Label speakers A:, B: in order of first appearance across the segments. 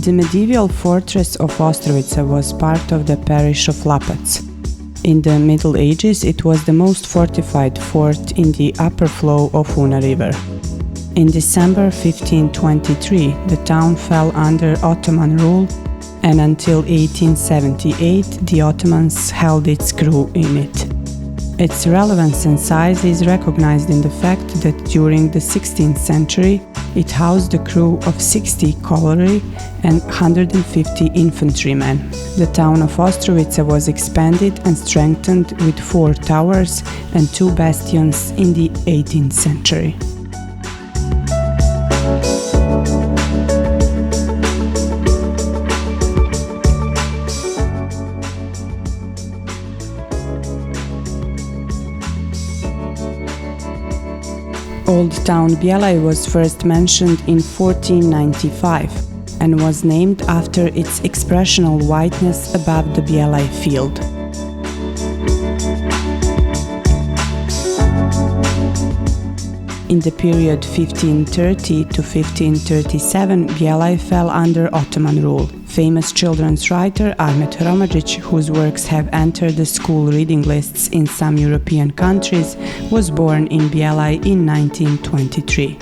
A: The medieval fortress of Ostrovica was part of the parish of Lapac. In the Middle Ages, it was the most fortified fort in the upper flow of Una River. In December 1523, the town fell under Ottoman rule, and until 1878, the Ottomans held its crew in it. Its relevance and size is recognized in the fact that during the 16th century, it housed a crew of 60 cavalry and 150 infantrymen. The town of Ostrovica was expanded and strengthened with 4 towers and 2 bastions in the 18th century. Old town Bjelaj was first mentioned in 1495 and was named after its expressional whiteness above the Bjelaj field. In the period 1530 to 1537, Bjelaj fell under Ottoman rule. Famous children's writer Ahmet Hromadžić, whose works have entered the school reading lists in some European countries, was born in Bjelaj in 1923.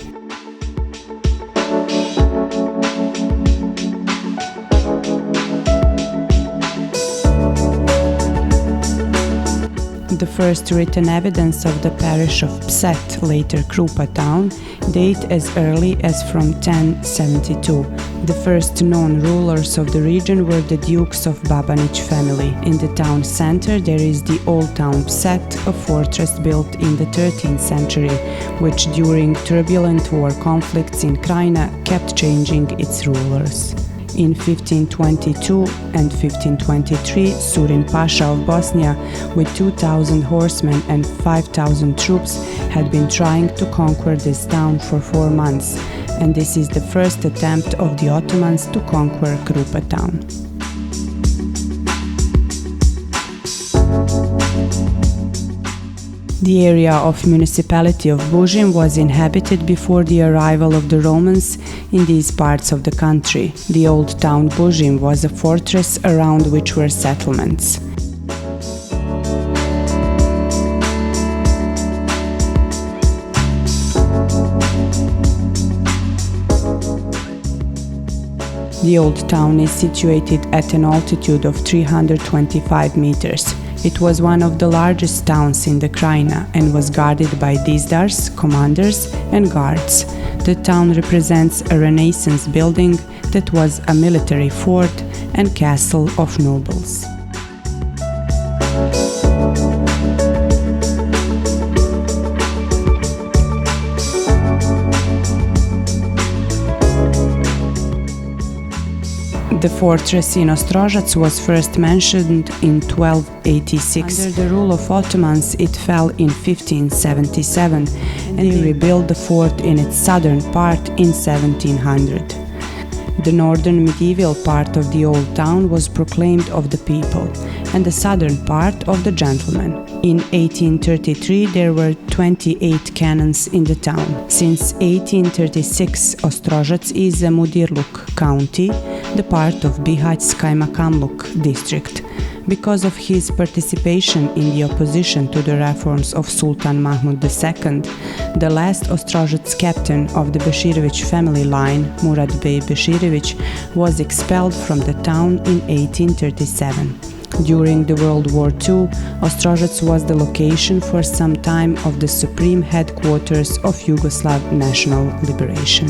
A: The first written evidence of the parish of Pset, later Krupa town, date as early as from 1072. The first known rulers of the region were the Dukes of Babanić family. In the town center there is the old town Pset, a fortress built in the 13th century, which during turbulent war conflicts in Krajina kept changing its rulers. In 1522 and 1523, Surin Pasha of Bosnia, with 2,000 horsemen and 5,000 troops, had been trying to conquer this town for 4 months, and this is the first attempt of the Ottomans to conquer Krupa town. The area of municipality of Bužim was inhabited before the arrival of the Romans in these parts of the country. The old town Bužim was a fortress around which were settlements. The old town is situated at an altitude of 325 meters. It was one of the largest towns in the Krajina and was guarded by dizdars, commanders and guards. The town represents a Renaissance building that was a military fort and castle of nobles. The fortress in Ostrožac was first mentioned in 1286. Under the rule of Ottomans, it fell in 1577, and they rebuilt the fort in its southern part in 1700. The northern medieval part of the old town was proclaimed of the people, and the southern part of the gentlemen. In 1833 there were 28 cannons in the town. Since 1836 Ostrožac is a Mudirluk county, the part of Bihać-Kajmakamluk district. Because of his participation in the opposition to the reforms of Sultan Mahmud II, the last Ostrožac captain of the Beširović family line, Murad Bey Beširović, was expelled from the town in 1837. During the World War II, Ostrožac was the location for some time of the supreme headquarters of Yugoslav National Liberation.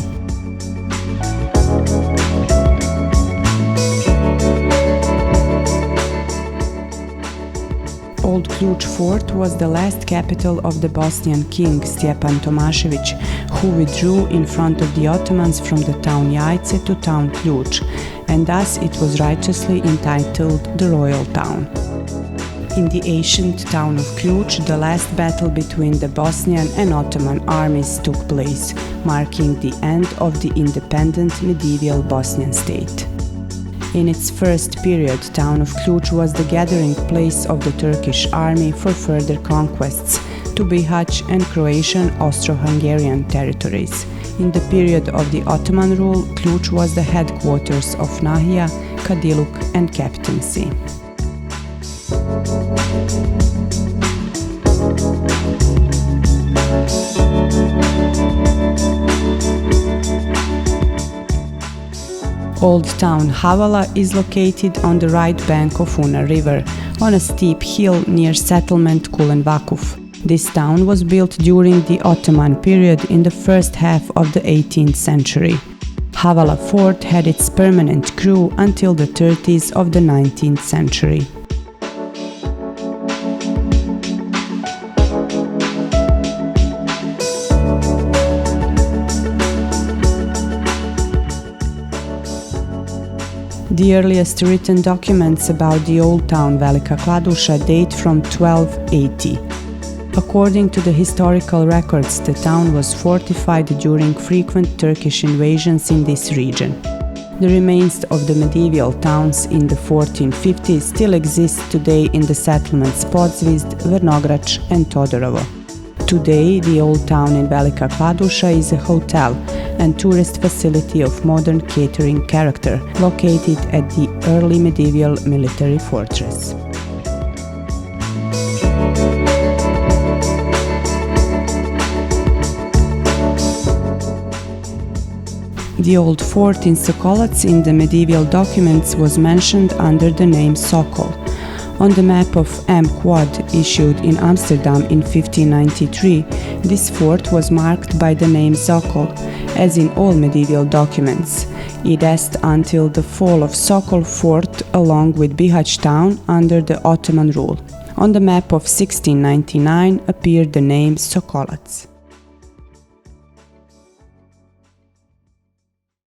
A: Old Ključ Fort was the last capital of the Bosnian king Stjepan Tomašević, who withdrew in front of the Ottomans from the town Jajce to town Ključ, and thus it was righteously entitled the Royal Town. In the ancient town of Ključ, the last battle between the Bosnian and Ottoman armies took place, marking the end of the independent medieval Bosnian state. In its first period, town of Ključ was the gathering place of the Turkish army for further conquests to Bihać and Croatian Austro-Hungarian territories. In the period of the Ottoman rule, Ključ was the headquarters of Nahija, Kadiluk and Captaincy. Old town Havala is located on the right bank of Una River, on a steep hill near settlement Kulenvakuf. This town was built during the Ottoman period in the first half of the 18th century. Havala fort had its permanent crew until the 30s of the 19th century. The earliest written documents about the old town Velika Kladuša date from 1280. According to the historical records, the town was fortified during frequent Turkish invasions in this region. The remains of the medieval towns in the 1450s still exist today in the settlements Podzvizd, Vrnograč and Todorovo. Today, the old town in Velika Kladuša is a hotel and tourist facility of modern catering character, located at the early medieval military fortress. The old fort in Sokolac in the medieval documents was mentioned under the name Sokol. On the map of M. Quad issued in Amsterdam in 1593, this fort was marked by the name Sokol, as in all medieval documents. It lasted until the fall of Sokol fort along with Bihać town under the Ottoman rule. On the map of 1699 appeared the name Sokolac.